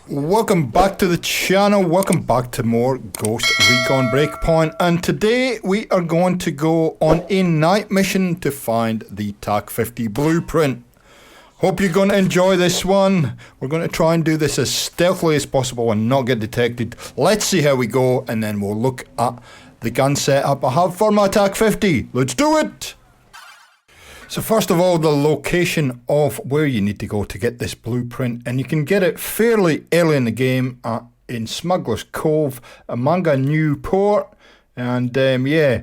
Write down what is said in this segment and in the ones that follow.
Welcome back to the channel, welcome back to more Ghost Recon Breakpoint, and today we are going to go on a night mission to find the TAC 50 blueprint. Hope you're going to enjoy this one. We're going to try and do this as stealthily as possible and not get detected. Let's see how we go, and then we'll look at the gun setup I have for my TAC 50. Let's do it! So first of all, the location of where you need to go to get this blueprint, and you can get it fairly early in the game in Smuggler's Cove, Manga Newport, and yeah.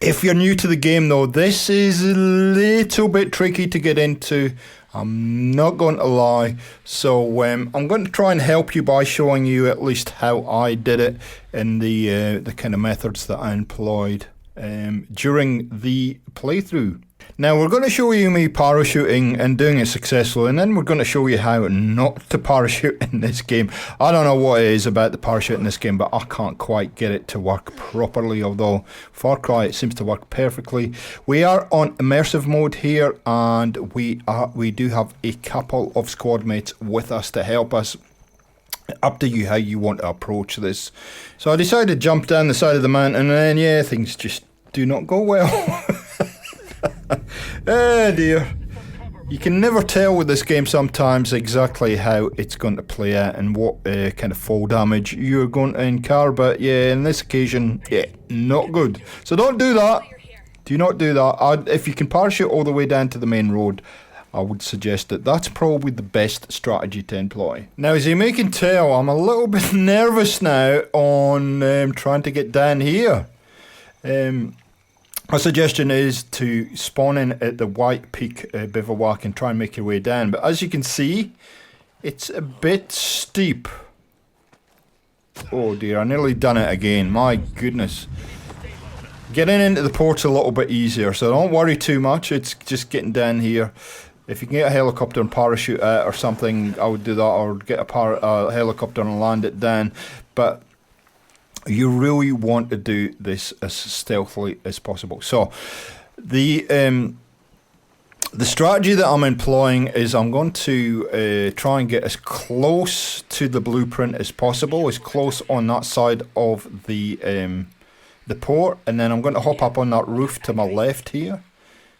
If you're new to the game though, this is a little bit tricky to get into, I'm not going to lie, so I'm going to try and help you by showing you at least how I did it and the kind of methods that I employed during the playthrough. Now we're going to show you me parachuting and doing it successfully, and then we're going to show you how not to parachute in this game. I don't know what it is about the parachute in this game, but I can't quite get it to work properly, although Far Cry it seems to work perfectly. We are on immersive mode here, and we do have a couple of squad mates with us to help us. Up to you how you want to approach this. So I decided to jump down the side of the mountain, and then yeah, things just do not go well. Oh dear. You can never tell with this game sometimes exactly how it's going to play out and what kind of fall damage you're going to incur, but yeah, in this occasion, yeah, not good. So don't do that. Do not do that. If you can parachute all the way down to the main road, I would suggest that that's probably the best strategy to employ. Now, as you may can tell, I'm a little bit nervous now on trying to get down here. My suggestion is to spawn in at the White Peak bivouac and try and make your way down. But as you can see, it's a bit steep. Oh dear, I nearly done it again. My goodness. Getting into the port's a little bit easier, so don't worry too much. It's just getting down here. If you can get a helicopter and parachute out or something, I would do that, or get a helicopter and land it down. But you really want to do this as stealthily as possible. So the strategy that I'm employing is I'm going to try and get as close to the blueprint as possible, as close on that side of the port, and then I'm going to hop up on that roof to my left here,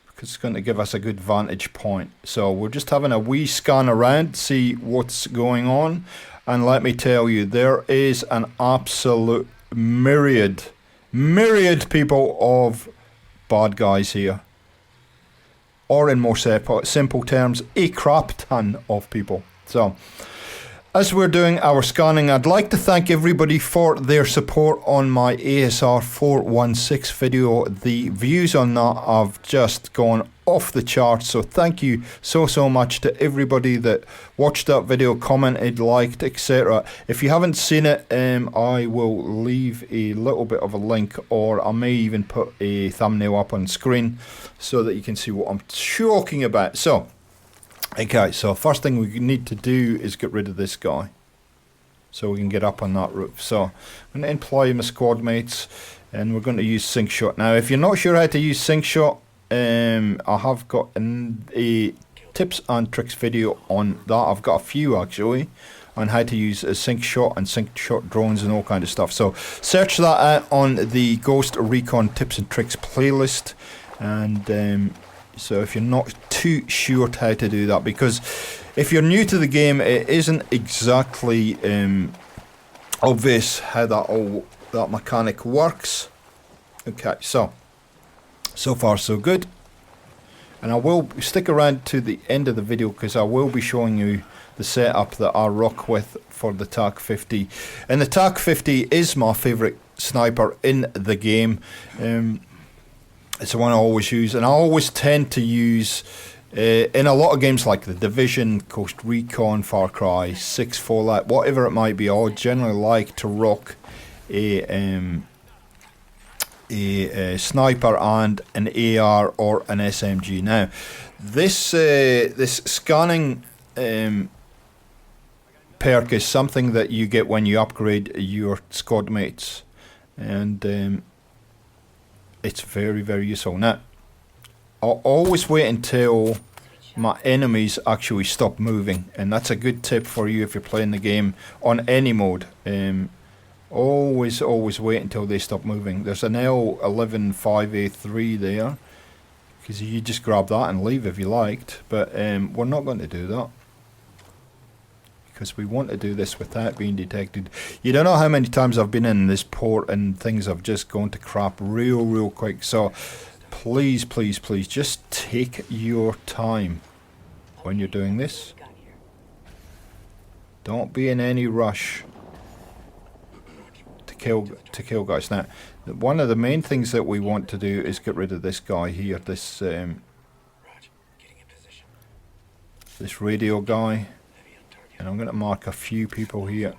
because it's going to give us a good vantage point. So we're just having a wee scan around, see what's going on, and let me tell you, there is an absolute myriad people of bad guys here, or in more simple terms, a crap ton of people. So as we're doing our scanning, I'd like to thank everybody for their support on my ASR 416 video. The views on that have just gone off the charts, so thank you so much to everybody that watched that video, commented, liked, etc. If you haven't seen it, I will leave a little bit of a link, or I may even put a thumbnail up on screen so that you can see what I'm talking about. So okay, so first thing we need to do is get rid of this guy so we can get up on that roof. So I'm going to employ my squad mates, and we're going to use sync shot. Now if you're not sure how to use sync shot, I have got a tips and tricks video on that. I've got a few actually on how to use a sync shot and sync shot drones and all kind of stuff. So search that out on the Ghost Recon tips and tricks playlist. And so if you're not too sure how to do that, because if you're new to the game, it isn't exactly obvious how that mechanic works. Okay, so far so good, and I will stick around to the end of the video because I will be showing you the setup that I rock with for the TAC 50. And the TAC 50 is my favourite sniper in the game. It's the one I always use, and I always tend to use in a lot of games like The Division, Ghost Recon, Far Cry 6, Fallout, whatever it might be. I generally like to rock a sniper and an AR or an SMG. Now, this scanning perk is something that you get when you upgrade your squad mates, and it's very useful. Now, I'll always wait until my enemies actually stop moving, and that's a good tip for you if you're playing the game on any mode. Always wait until they stop moving. There's an L115A3 there, because you just grab that and leave if you liked, but we're not going to do that, because we want to do this without being detected. You don't know how many times I've been in this port and things have just gone to crap real quick, so please just take your time when you're doing this. Don't be in any rush to kill guys. Now, one of the main things that we want to do is get rid of this guy here, this radio guy. And I'm going to mark a few people here.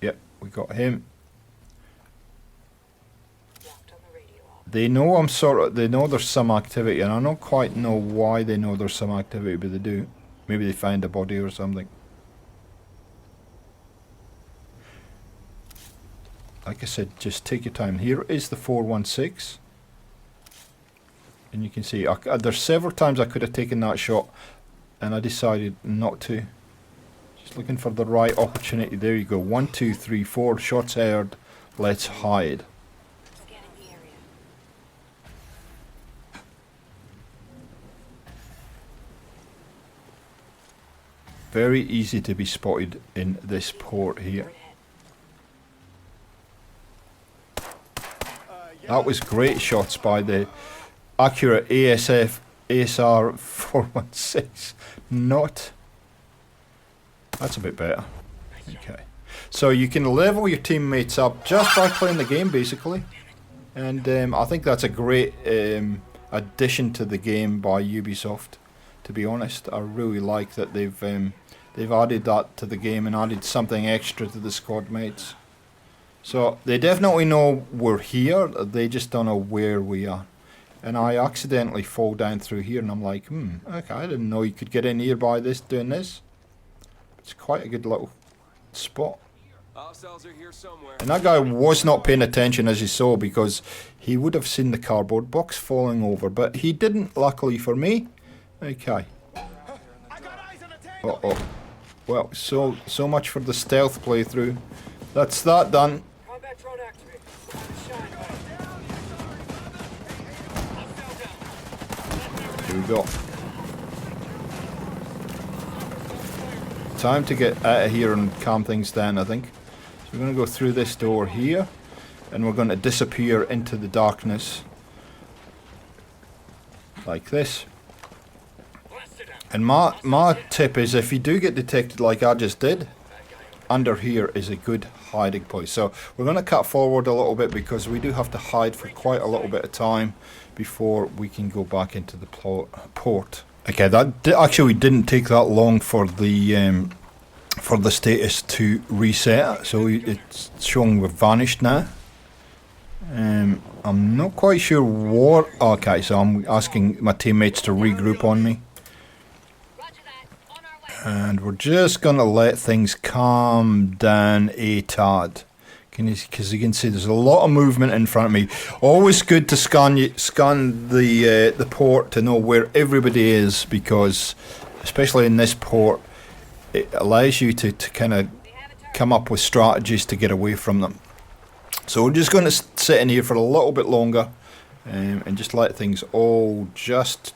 Yep, we got him. They know they know there's some activity, and I don't quite know why they know there's some activity, but they do. Maybe they find a body or something. Like I said, just take your time. Here is the 416. And you can see, there's several times I could have taken that shot, and I decided not to. Just looking for the right opportunity. There you go. 1, 2, 3, 4 shots heard. Let's hide. Very easy to be spotted in this port here. That was great shots by the accurate ASR 416. Not. That's a bit better. Okay. So you can level your teammates up just by playing the game, basically. And I think that's a great addition to the game by Ubisoft. To be honest, I really like that they've added that to the game and added something extra to the squad mates. So they definitely know we're here. They just don't know where we are. And I accidentally fall down through here, and I'm like, okay, I didn't know you could get in here by this, doing this. It's quite a good little spot. And that guy was not paying attention, as you saw, because he would have seen the cardboard box falling over, but he didn't, luckily for me. Okay. Uh-oh. Well, so much for the stealth playthrough. That's that done. Here we go. Time to get out of here and calm things down, I think. So we're going to go through this door here, and we're going to disappear into the darkness. Like this. And my tip is, if you do get detected like I just did, under here is a good hiding place. So we're going to cut forward a little bit, because we do have to hide for quite a little bit of time before we can go back into the port. Okay, that actually didn't take that long for the status to reset. So it's showing we've vanished now. I'm not quite sure what. Okay, so I'm asking my teammates to regroup on me. And we're just going to let things calm down a tad. Because you can see there's a lot of movement in front of me. Always good to scan the port to know where everybody is, because especially in this port, it allows you to kind of come up with strategies to get away from them. So we're just going to sit in here for a little bit longer and just let things all just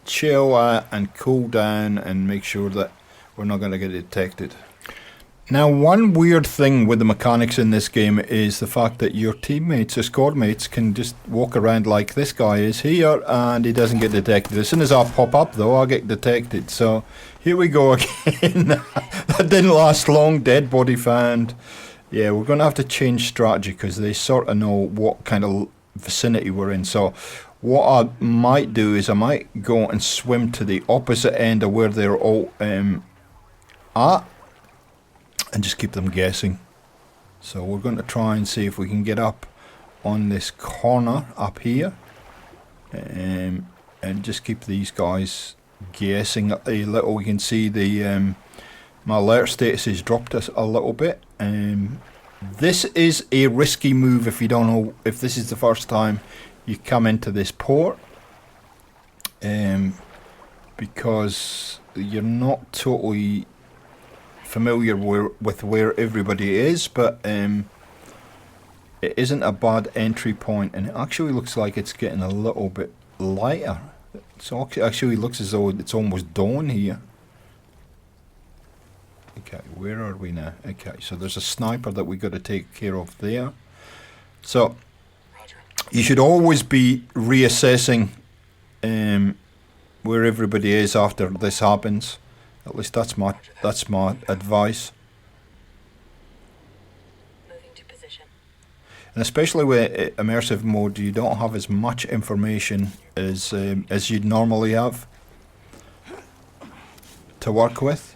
chill out and cool down, and make sure that we're not going to get detected. Now, one weird thing with the mechanics in this game is the fact that your teammates, your squad mates, can just walk around like this guy is here, and he doesn't get detected. As soon as I pop up, though, I get detected. So here we go again. That didn't last long. Dead body found. Yeah, we're going to have to change strategy, because they sort of know what kind of vicinity we're in. So what I might do is I might go and swim to the opposite end of where they're all at, and just keep them guessing. So we're going to try and see if we can get up on this corner up here, and just keep these guys guessing a little. We can see the my alert status has dropped us a little bit. This is a risky move if you don't know, if this is the first time you come into this port. because you're not totally familiar with where everybody is, but it isn't a bad entry point, and it actually looks like it's getting a little bit lighter. So it actually looks as though it's almost dawn here. Okay, where are we now? Okay, so there's a sniper that we got to take care of there. So you should always be reassessing where everybody is after this happens. At least that's my advice. Moving to position. And especially with immersive mode, you don't have as much information as you'd normally have to work with.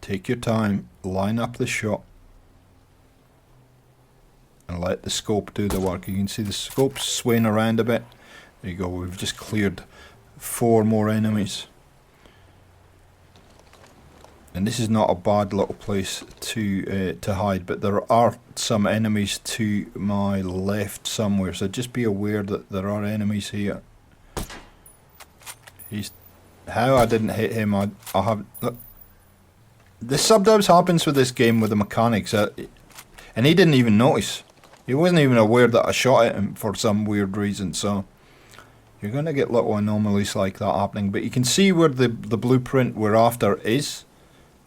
Take your time, line up the shot, and let the scope do the work. You can see the scope swaying around a bit. There you go, we've just cleared 4 more enemies. And this is not a bad little place to hide, but there are some enemies to my left somewhere, so just be aware that there are enemies here. How I didn't hit him, I have... Look. This sometimes happens with this game with the mechanics, and he didn't even notice. He wasn't even aware that I shot at him for some weird reason, so you're going to get little anomalies like that happening. But you can see where the blueprint we're after is.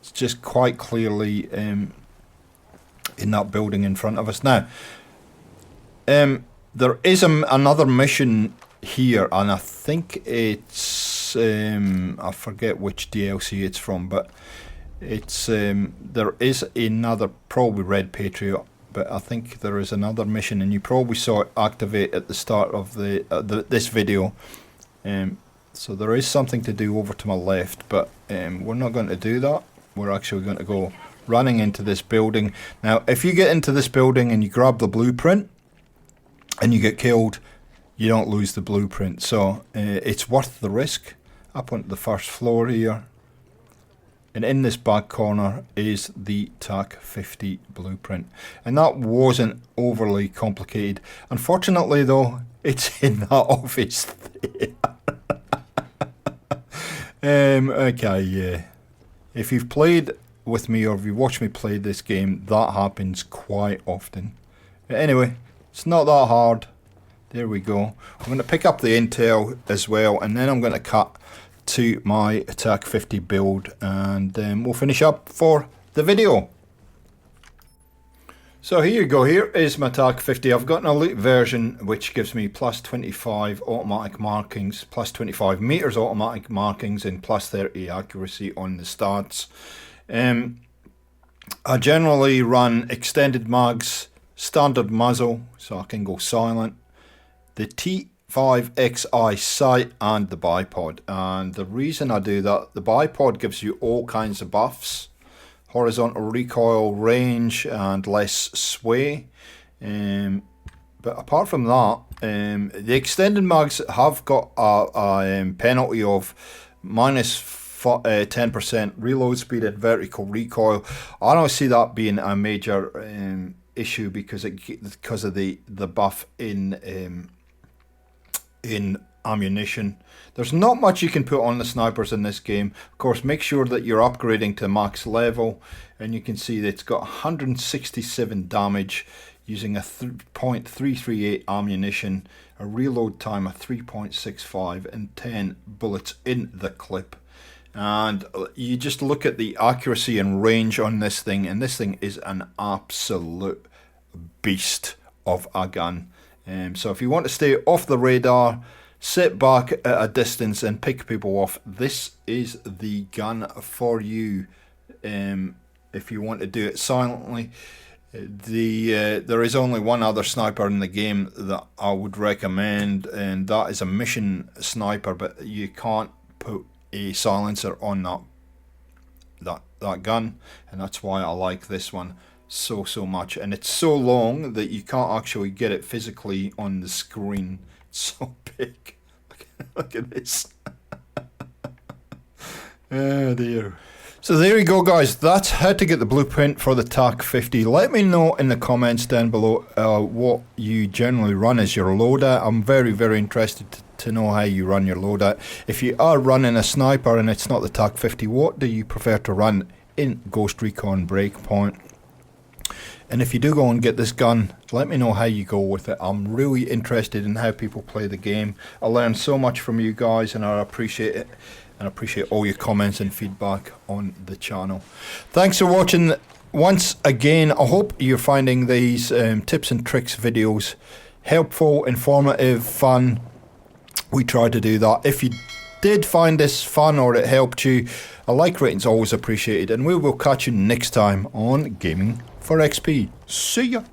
It's just quite clearly in that building in front of us. Now, there is another mission here, and I think it's... I forget which DLC it's from, but... It's there is another, probably Red Patriot, but I think there is another mission, and you probably saw it activate at the start of this video. So there is something to do over to my left, but we're not going to do that. We're actually going to go running into this building. Now, if you get into this building and you grab the blueprint and you get killed, you don't lose the blueprint. So it's worth the risk. Up onto the first floor here. And in this back corner is the TAC 50 blueprint. And that wasn't overly complicated. Unfortunately though, it's in that office there. Okay, yeah. If you've played with me or if you watched me play this game, that happens quite often. But anyway, it's not that hard. There we go. I'm going to pick up the intel as well, and then I'm going to cut to my TAC 50 build, and we'll finish up for the video. So here you go, here is my TAC 50. I've got an elite version which gives me plus 25 automatic markings, plus 25 meters automatic markings, and plus 30 accuracy on the stats. I generally run extended mags, standard muzzle, so I can go silent, the T5XI sight, and the bipod. And the reason I do that, the bipod gives you all kinds of buffs: horizontal recoil, range, and less sway. But apart from that, the extended mags have got a penalty of minus 10% reload speed and vertical recoil. I don't see that being a major issue because of the buff in ammunition. There's not much you can put on the snipers in this game. Of course, make sure that you're upgrading to max level, and you can see that it's got 167 damage using a .338 ammunition, a reload time of 3.65, and 10 bullets in the clip. And you just look at the accuracy and range on this thing, and this thing is an absolute beast of a gun. So if you want to stay off the radar, sit back at a distance and pick people off, this is the gun for you. If you want to do it silently, there is only one other sniper in the game that I would recommend, and that is a mission sniper, but you can't put a silencer on that gun, and that's why I like this one so much. And it's so long that you can't actually get it physically on the screen. It's so big. Look at this. Oh dear. So there you go, guys. That's how to get the blueprint for the TAC 50. Let me know in the comments down below what you generally run as your loadout. I'm very, very interested to know how you run your loadout. If you are running a sniper and it's not the TAC 50, what do you prefer to run in Ghost Recon Breakpoint? And if you do go and get this gun, let me know how you go with it. I'm really interested in how people play the game. I learned so much from you guys and I appreciate it. And I appreciate all your comments and feedback on the channel. Thanks for watching once again. I hope you're finding these tips and tricks videos helpful, informative, fun. We try to do that. If you did find this fun or it helped you, a like rating's always appreciated. And we will catch you next time on Gaming for XP. See ya.